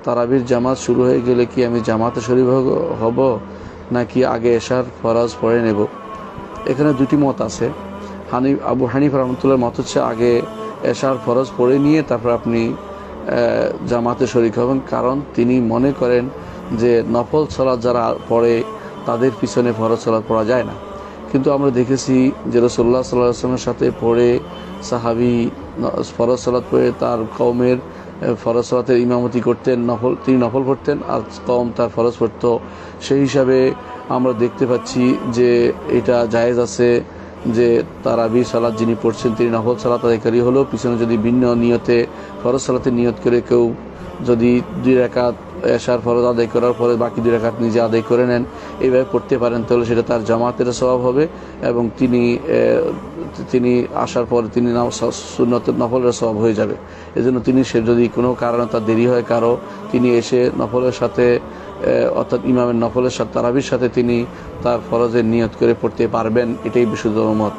তারাবির জামাত শুরু হয়ে গেলে কি আমি জামাতে শরীক হব নাকি আগে এশার ফরজ পড়ে নেব? এখানে দুটি মত আছে। আবু হানিফা রহমতুল্লাহর মত হচ্ছে আগে এশার ফরজ পড়ে নিয়ে তারপর আপনি জামাতে শরীক হবেন, কারণ তিনি মনে করেন যে নফল সালাত যারা পড়ে তাদের পিছনে ফরজ সালাত পড়া যায় না। কিন্তু আমরা দেখেছি যে রাসূলুল্লাহ সাল্লাল্লাহু আলাইহি ওয়াসাল্লামের সাথে পড়ে সাহাবী ফরজ সালাত পড়ে তার কওমের ফরজ সালাতের ইমামতি করতেন, তিনি নফল পড়তেন আর কওম তার ফরজ পড়ত। সেই হিসাবে আমরা দেখতে পাচ্ছি যে এটা জায়েজ আছে যে তারাবি সালাত যিনি পড়ছেন তিনি নফল সালাত আদায়কারী হলেও পিছনে যদি ভিন্ন নিয়তে ফরজ সালাতের নিয়ত করে কেউ যদি 2 রাকাত এশার ফরজ আদায় করার পরে বাকি 2 রাকাত নিজে আদায় করে নেন, এইভাবে পড়তে পারেন, তাহলে সেটা তার জামাতের সওয়াব হবে এবং তিনি আসার পরে তিনি সুন্নতের নফলের সওয়াব হয়ে যাবে। এজন্য তিনি সে যদি কোনো কারণে তার দেরি হয় কারো, তিনি এসে নফলের সাথে অর্থাৎ ইমামের নফলের সাথে তারাবির সাথে তিনি তার ফরজের নিয়ত করে পড়তে পারবেন, এটাই বিশুদ্ধ মত।